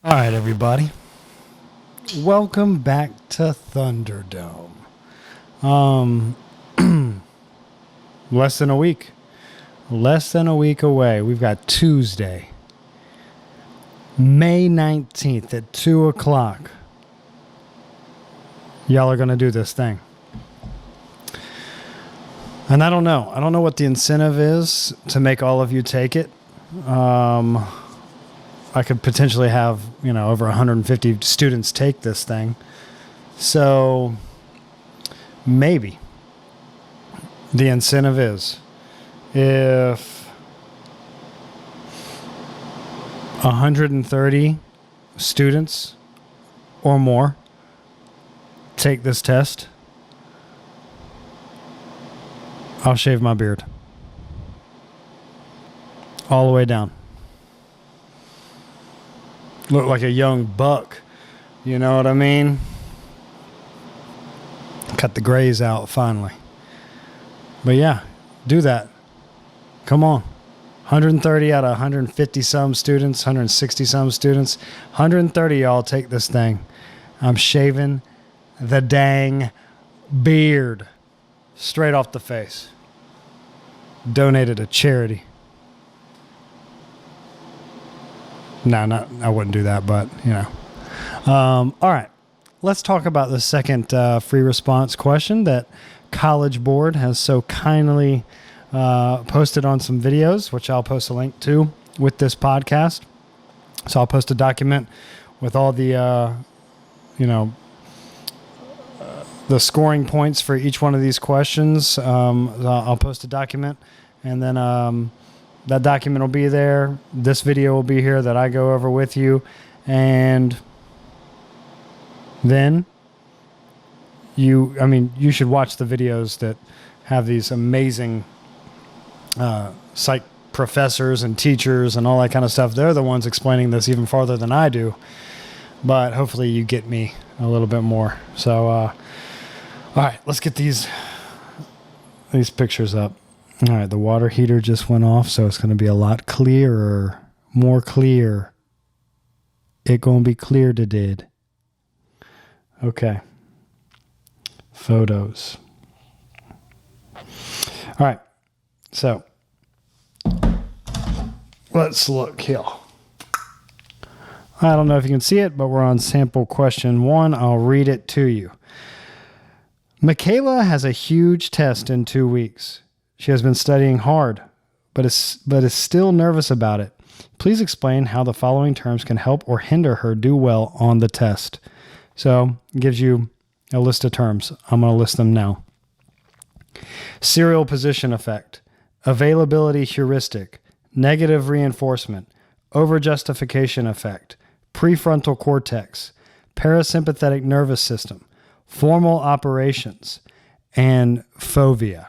All right, everybody. Welcome back to Thunderdome. Less than a week. Less than a week away. We've got Tuesday, May 19th at 2 o'clock. Y'all are going to do this thing. And I don't know. I don't know what the incentive is to make all of you take it. I could potentially have, over 150 students take this thing. So maybe the incentive is if 130 students or more take this test, I'll shave my beard all the way down. Look like a young buck. You know what I mean? Cut the grays out finally. But yeah, do that. Come on. 130 out of 150 some students, 160 some students. 130 y'all take this thing. I'm shaving the dang beard straight off the face. Donated to charity. No, I wouldn't do that, but, all right. Let's talk about the second free response question that College Board has so kindly posted on some videos, which I'll post a link to with this podcast. So I'll post a document with all the, the scoring points for each one of these questions. I'll post a document, and then that document will be there. This video will be here that I go over with you. And then you should watch the videos that have these amazing psych professors and teachers and all that kind of stuff. They're the ones explaining this even farther than I do. But hopefully you get me a little bit more. So, all right, let's get these pictures up. All right, the water heater just went off, so it's going to be a lot clearer, more clear. It going to be clear to did. Okay. Photos. All right, so let's look here. I don't know if you can see it, but we're on sample question 1. I'll read it to you. Michaela has a huge test in 2 weeks. She has been studying hard, but is still nervous about it. Please explain how the following terms can help or hinder her do well on the test. So it gives you a list of terms. I'm going to list them now. Serial position effect, availability heuristic, negative reinforcement, overjustification effect, prefrontal cortex, parasympathetic nervous system, formal operations, and fovea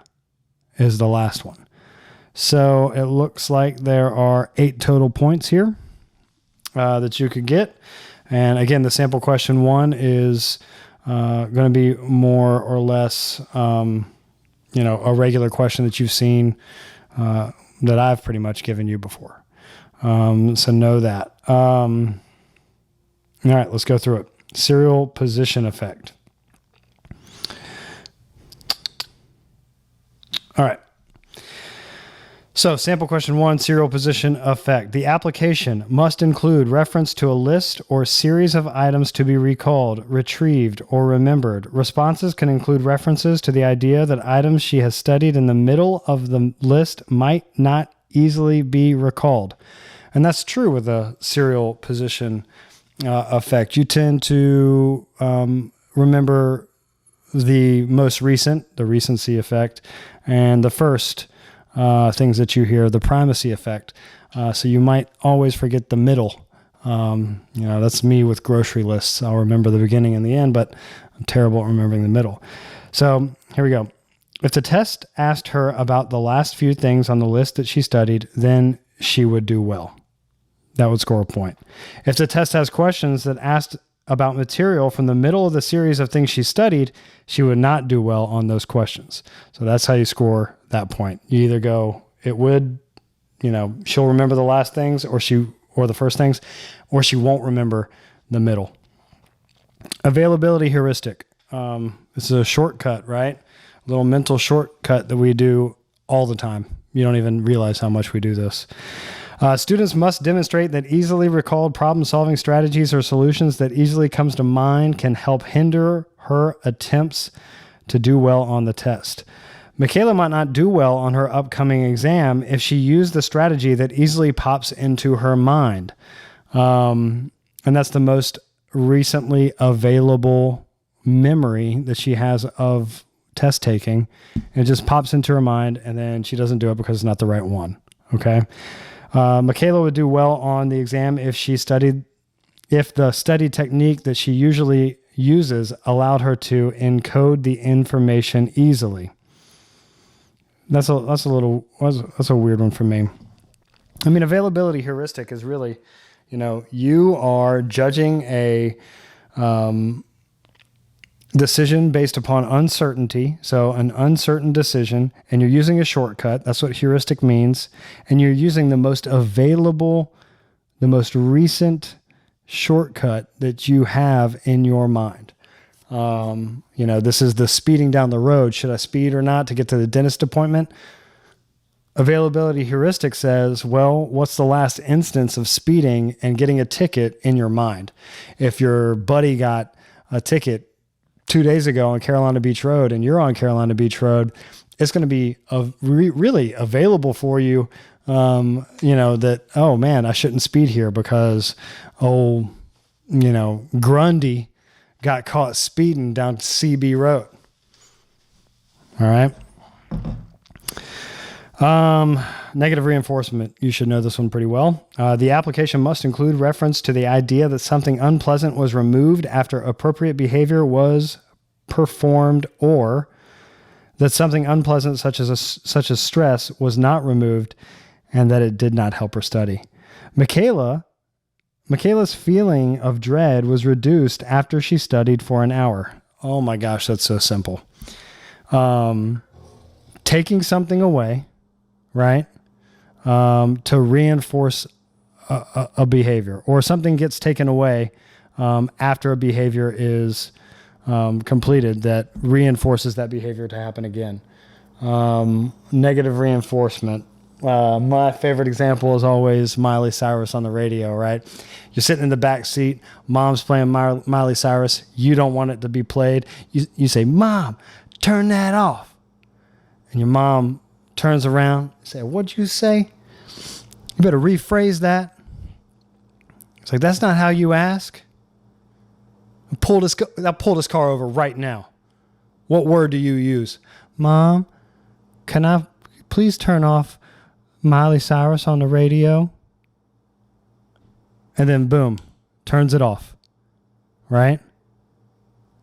is the last one. So it looks like there are 8 total points here that you could get. And again, the sample question 1 is going to be more or less, a regular question that you've seen that I've pretty much given you before. So know that. All right, let's go through it. Serial position effect. All right. So sample question 1, serial position effect. The application must include reference to a list or series of items to be recalled, retrieved, or remembered. Responses can include references to the idea that items she has studied in the middle of the list might not easily be recalled. And that's true with the serial position effect. You tend to remember the most recent, the recency effect, and the first things that you hear, the primacy effect. So you might always forget the middle. That's me with grocery lists. I'll remember the beginning and the end, but I'm terrible at remembering the middle. So here we go. If the test asked her about the last few things on the list that she studied, then she would do well. That would score a point. If the test has questions that asked about material from the middle of the series of things she studied, she would not do well on those questions. So that's how you score that point. You either go, it would, she'll remember the last things, or or the first things, or she won't remember the middle. Availability heuristic. This is a shortcut, right? A little mental shortcut that we do all the time. You don't even realize how much we do this. Students must demonstrate that easily recalled problem-solving strategies or solutions that easily comes to mind can help hinder her attempts to do well on the test. Michaela might not do well on her upcoming exam if she used the strategy that easily pops into her mind. And that's the most recently available memory that she has of test taking. It just pops into her mind, and then she doesn't do it because it's not the right one. Okay. Michaela would do well on the exam if the study technique that she usually uses allowed her to encode the information easily. That's a weird one for me. I mean, availability heuristic is really, you are judging a decision based upon uncertainty. So an uncertain decision, and you're using a shortcut. That's what heuristic means. And you're using the most available, the most recent shortcut that you have in your mind. This is the speeding down the road. Should I speed or not to get to the dentist appointment? Availability heuristic says, well, what's the last instance of speeding and getting a ticket in your mind? If your buddy got a ticket 2 days ago on Carolina Beach Road and you're on Carolina Beach Road, it's going to be really available for you. That, oh man, I shouldn't speed here because, Grundy got caught speeding down CB Road. All right. Negative reinforcement. You should know this one pretty well. The application must include reference to the idea that something unpleasant was removed after appropriate behavior was performed, or that something unpleasant such as stress was not removed and that it did not help her study. Michaela's feeling of dread was reduced after she studied for an hour. Oh my gosh, that's so simple. Taking something away, right? To reinforce a behavior, or something gets taken away after a behavior is completed that reinforces that behavior to happen again. Negative reinforcement. My favorite example is always Miley Cyrus on the radio, right? You're sitting in the back seat. Mom's playing Miley Cyrus. You don't want it to be played. You say, Mom, turn that off. And your mom turns around and says, what'd you say? You better rephrase that. It's like, that's not how you ask. I'll pull this car over right now. What word do you use? Mom, can I please turn off Miley Cyrus on the radio? And then boom, turns it off. Right?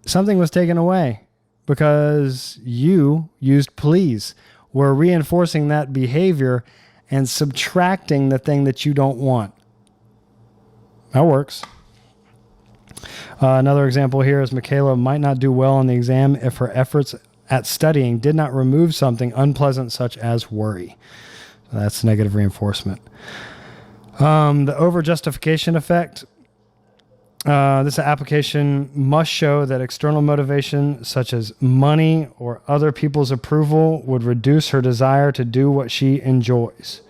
Something was taken away because you used please. We're reinforcing that behavior and subtracting the thing that you don't want. That works. Another example here is Michaela might not do well on the exam if her efforts at studying did not remove something unpleasant such as worry. So that's negative reinforcement. The over-justification effect. This application must show that external motivation such as money or other people's approval would reduce her desire to do what she enjoys.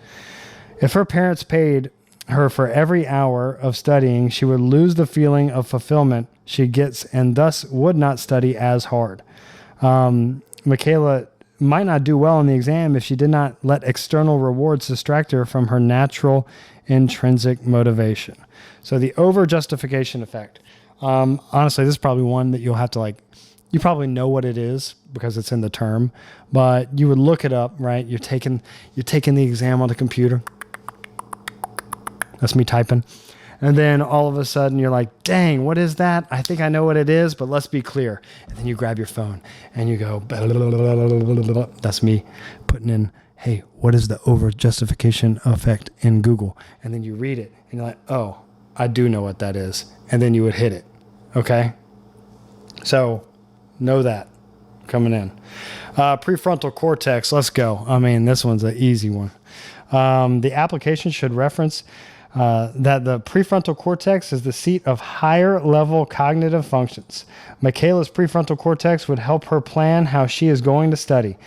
If her parents paid her for every hour of studying, she would lose the feeling of fulfillment she gets and thus would not study as hard. Michaela might not do well in the exam if she did not let external rewards distract her from her natural intrinsic motivation. So the over-justification effect. Honestly, this is probably one that you'll have to you probably know what it is because it's in the term, but you would look it up, right? You're taking the exam on the computer. That's me typing. And then all of a sudden you're like, dang, what is that? I think I know what it is, but let's be clear. And then you grab your phone and you go, that's me putting in, hey, what is the over-justification effect in Google? And then you read it and you're like, oh, I do know what that is. And then you would hit it. Okay? So know that coming in. Prefrontal cortex, let's go. I mean, this one's an easy one. The application should reference that the prefrontal cortex is the seat of higher level cognitive functions. Michaela's prefrontal cortex would help her plan how she is going to study.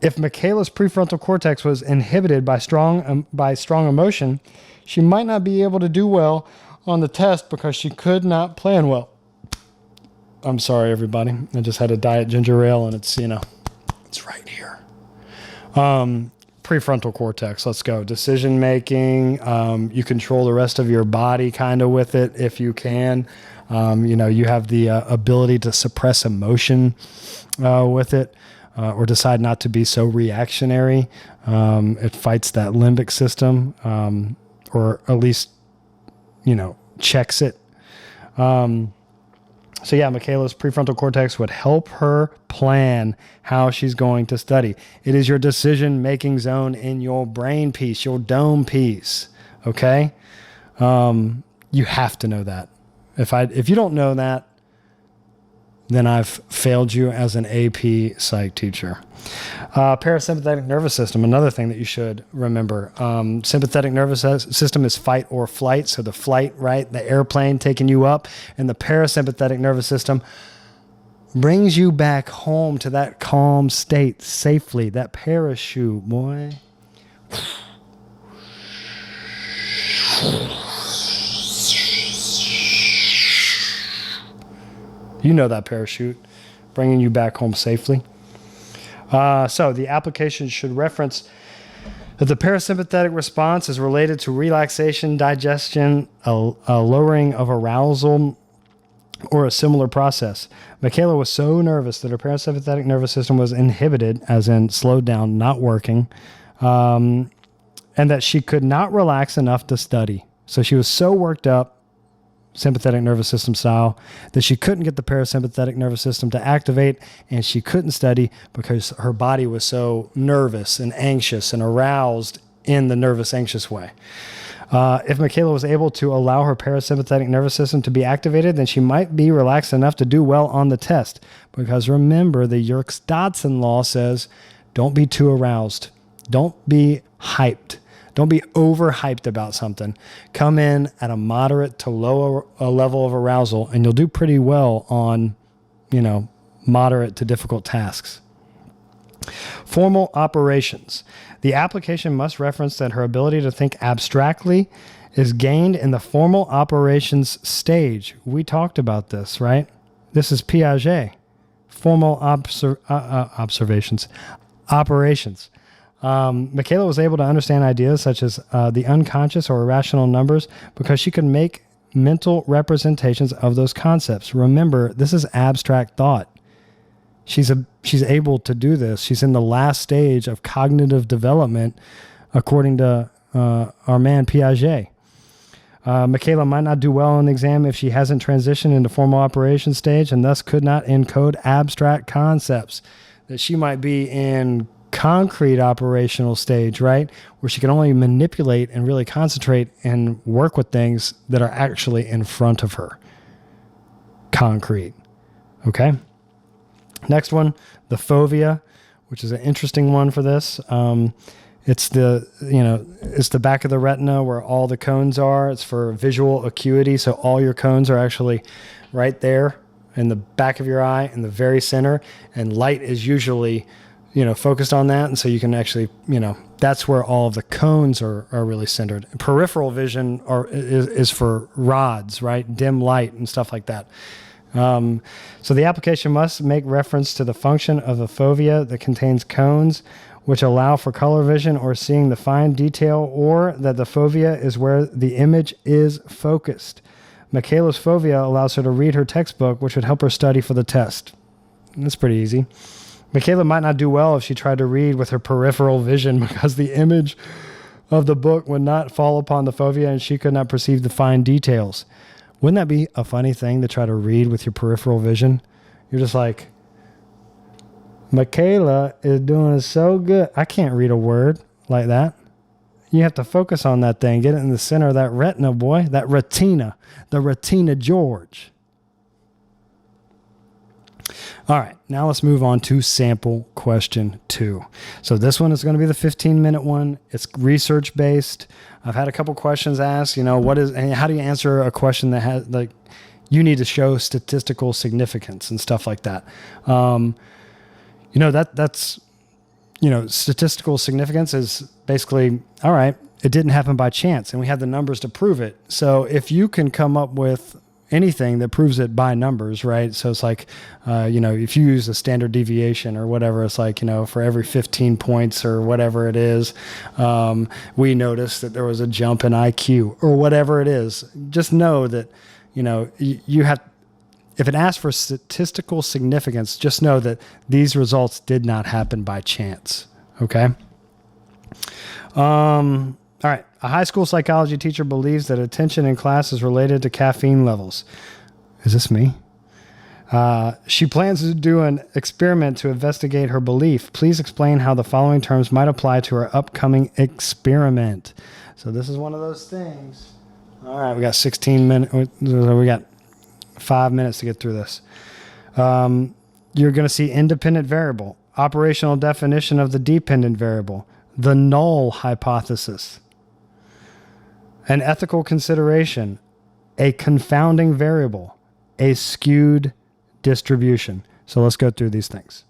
If Michaela's prefrontal cortex was inhibited by strong emotion, she might not be able to do well on the test because she could not plan well. I'm sorry, everybody. I just had a diet ginger ale, and it's, it's right here. Prefrontal cortex. Let's go. Decision making. You control the rest of your body kind of with it if you can. You have the ability to suppress emotion with it. Or decide not to be so reactionary. It fights that limbic system, or at least, checks it. Michaela's prefrontal cortex would help her plan how she's going to study. It is your decision-making zone in your brain piece, your dome piece. Okay? You have to know that. If you don't know that, then I've failed you as an AP Psych teacher. Parasympathetic nervous system, another thing that you should remember. Sympathetic nervous system is fight or flight. So the flight, right? The airplane taking you up. And the parasympathetic nervous system brings you back home to that calm state safely. That parachute, boy. You know that parachute, bringing you back home safely. So the application should reference that the parasympathetic response is related to relaxation, digestion, a lowering of arousal, or a similar process. Michaela was so nervous that her parasympathetic nervous system was inhibited, as in slowed down, not working, and that she could not relax enough to study. So she was so worked up, sympathetic nervous system style, that she couldn't get the parasympathetic nervous system to activate, and she couldn't study because her body was so nervous and anxious and aroused in the nervous, anxious way. If Michaela was able to allow her parasympathetic nervous system to be activated, then she might be relaxed enough to do well on the test. Because remember, the Yerkes-Dodson law says, don't be too aroused. Don't be hyped. Don't be overhyped about something. Come in at a moderate to low level of arousal, and you'll do pretty well on, moderate to difficult tasks. Formal operations. The application must reference that her ability to think abstractly is gained in the formal operations stage. We talked about this, right? This is Piaget. Formal observations. Operations. Michaela was able to understand ideas such as the unconscious or irrational numbers because she could make mental representations of those concepts. Remember, this is abstract thought. She's able to do this. She's in the last stage of cognitive development, according to our man Piaget. Michaela might not do well on the exam if she hasn't transitioned into formal operation stage and thus could not encode abstract concepts. That she might be in concrete operational stage, right? Where she can only manipulate and really concentrate and work with things that are actually in front of her. Concrete. Okay. Next one, the fovea, which is an interesting one for this. It's the back of the retina where all the cones are. It's for visual acuity. So all your cones are actually right there in the back of your eye in the very center, and light is usually focused on that. And so you can actually, that's where all of the cones are really centered. Peripheral vision is for rods, right? Dim light and stuff like that. So the application must make reference to the function of the fovea that contains cones, which allow for color vision or seeing the fine detail, or that the fovea is where the image is focused. Michaela's fovea allows her to read her textbook, which would help her study for the test. That's pretty easy. Michaela might not do well if she tried to read with her peripheral vision because the image of the book would not fall upon the fovea and she could not perceive the fine details. Wouldn't that be a funny thing to try to read with your peripheral vision? You're just like, Michaela is doing so good. I can't read a word like that. You have to focus on that thing. Get it in the center of that retina, boy. That retina. The retina George. All right, now let's move on to sample question 2. So this one is going to be the 15-minute one. It's research-based. I've had a couple questions asked, how do you answer a question that has, like, you need to show statistical significance and stuff like that. That's statistical significance is basically, all right, it didn't happen by chance, and we have the numbers to prove it. So if you can come up with anything that proves it by numbers, right? So it's like, if you use a standard deviation or whatever, it's like, for every 15 points or whatever it is, we noticed that there was a jump in IQ or whatever it is. Just know that, you have, if it asks for statistical significance, just know that these results did not happen by chance. Okay. All right. A high school psychology teacher believes that attention in class is related to caffeine levels. Is this me? She plans to do an experiment to investigate her belief. Please explain how the following terms might apply to her upcoming experiment. So this is one of those things. All right. We got 16 minutes. We got 5 minutes to get through this. You're going to see independent variable, operational definition of the dependent variable, the null hypothesis, an ethical consideration, a confounding variable, a skewed distribution. So let's go through these things.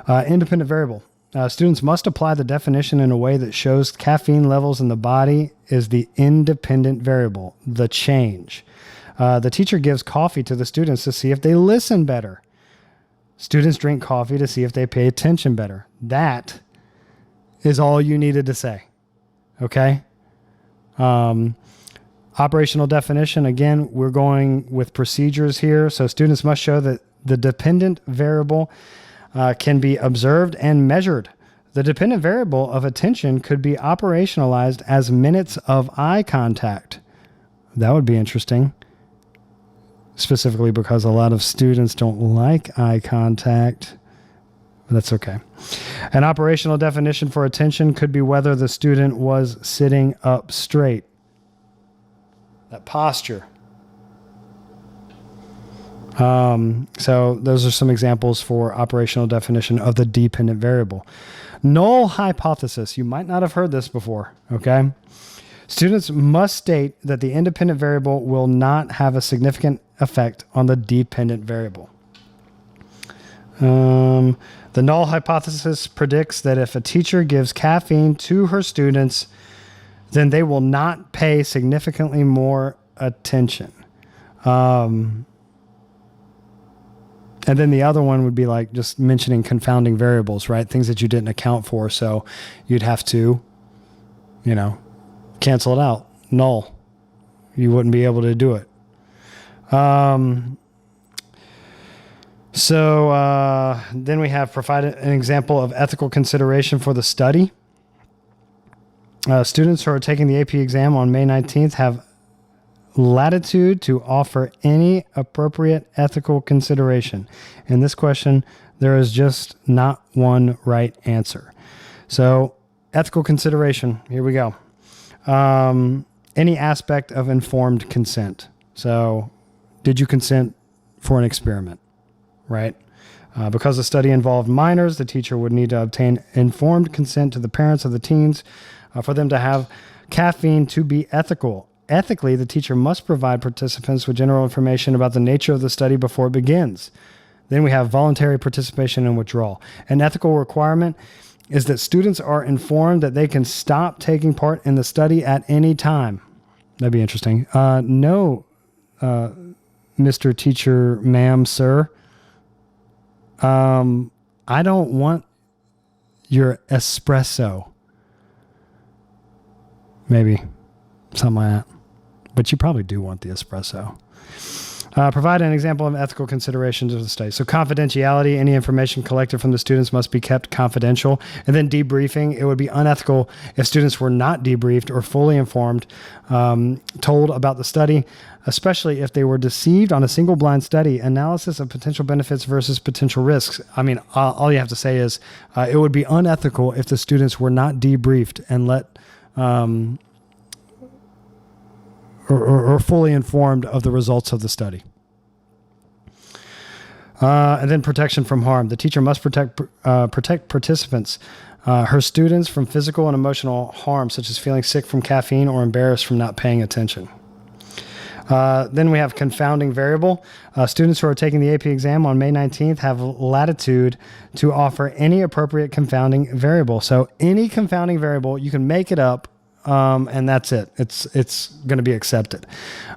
Independent variable. Students must apply the definition in a way that shows caffeine levels in the body is the independent variable, the change. The teacher gives coffee to the students to see if they listen better. Students drink coffee to see if they pay attention better. That is all you needed to say. Okay? Operational definition. Again, we're going with procedures here. So students must show that the dependent variable can be observed and measured. The dependent variable of attention could be operationalized as minutes of eye contact. That would be interesting. Specifically because a lot of students don't like eye contact. But that's okay. An operational definition for attention could be whether the student was sitting up straight. That posture. So those are some examples for operational definition of the dependent variable. Null hypothesis. You might not have heard this before. Okay. Students must state that the independent variable will not have a significant effect on the dependent variable. The null hypothesis predicts that if a teacher gives caffeine to her students, then they will not pay significantly more attention. And then the other one would be like just mentioning confounding variables, right? Things that you didn't account for. So you'd have to, cancel it out. Null. You wouldn't be able to do it. So then we have provided an example of ethical consideration for the study. Students who are taking the AP exam on May 19th have latitude to offer any appropriate ethical consideration. In this question, there is just not one right answer. So ethical consideration, here we go. Any aspect of informed consent. So did you consent for an experiment, right? Because the study involved minors, the teacher would need to obtain informed consent to the parents of the teens for them to have caffeine to be ethical. Ethically, the teacher must provide participants with general information about the nature of the study before it begins. Then we have voluntary participation and withdrawal. An ethical requirement is that students are informed that they can stop taking part in the study at any time. That'd be interesting. No, Mr. Teacher, ma'am, sir. I don't want your espresso. Maybe something like that. But you probably do want the espresso. Provide an example of ethical considerations of the study. So confidentiality, any information collected from the students must be kept confidential. And then debriefing, it would be unethical if students were not debriefed or fully informed, told about the study, especially if they were deceived on a single blind study. Analysis of potential benefits versus potential risks. I mean, all you have to say is it would be unethical if the students were not debriefed and let or fully informed of the results of the study. And then protection from harm. The teacher must protect participants, her students, from physical and emotional harm, such as feeling sick from caffeine or embarrassed from not paying attention. Then we have confounding variable. Students who are taking the AP exam on May 19th have latitude to offer any appropriate confounding variable. So any confounding variable, you can make it up, and that's it. It's going to be accepted.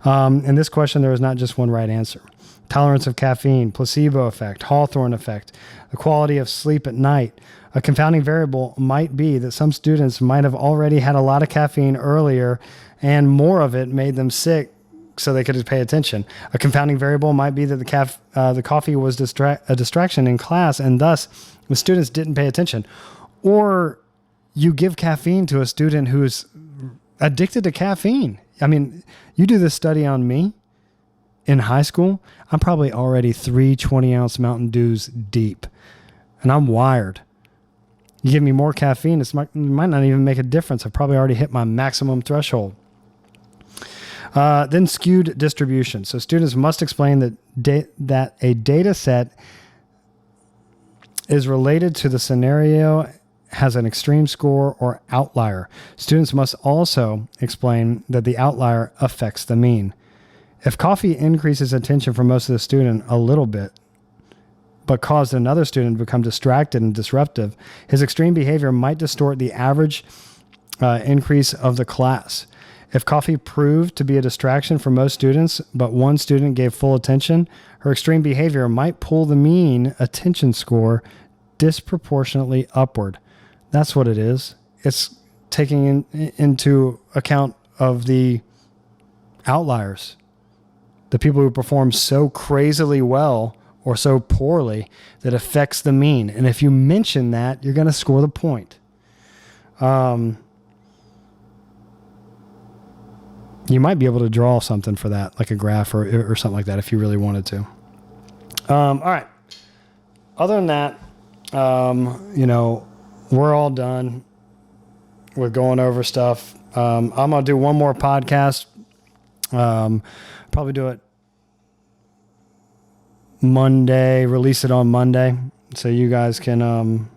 In this question, there is not just one right answer. Tolerance of caffeine, placebo effect, Hawthorne effect, the quality of sleep at night. A confounding variable might be that some students might have already had a lot of caffeine earlier and more of it made them sick, so they could pay attention. A confounding variable might be that the coffee was a distraction in class, and thus the students didn't pay attention. Or you give caffeine to a student who's addicted to caffeine. I mean, you do this study on me in high school. I'm probably already 3 20-ounce Mountain Dews deep, and I'm wired. You give me more caffeine, it might not even make a difference. I've probably already hit my maximum threshold. Then skewed distribution. So students must explain that a data set is related to the scenario, has an extreme score or outlier. Students must also explain that the outlier affects the mean. If coffee increases attention for most of the student a little bit, but caused another student to become distracted and disruptive, his extreme behavior might distort the average increase of the class. If coffee proved to be a distraction for most students, but one student gave full attention, her extreme behavior might pull the mean attention score disproportionately upward. That's what it is. It's taking into account of the outliers, the people who perform so crazily well or so poorly that affects the mean. And if you mention that, you're going to score the point. You might be able to draw something for that, like a graph or something like that, if you really wanted to. All right. Other than that, we're all done with going over stuff. I'm going to do one more podcast. Probably do it Monday, release it on Monday, so you guys can,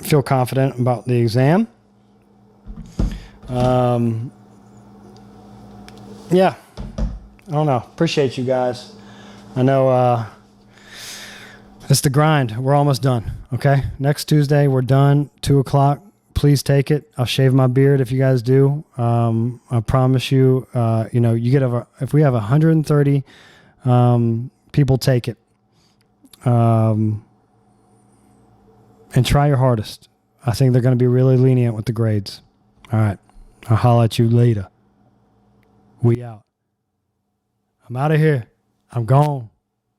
feel confident about the exam. Yeah, I don't know. Appreciate you guys. I know, it's the grind. We're almost done. Okay. Next Tuesday, we're done. 2:00. Please take it. I'll shave my beard if you guys do. I promise you, you get if we have 130, people take it, and try your hardest. I think they're going to be really lenient with the grades. All right. I'll holler at you later. We out. I'm out of here. I'm gone.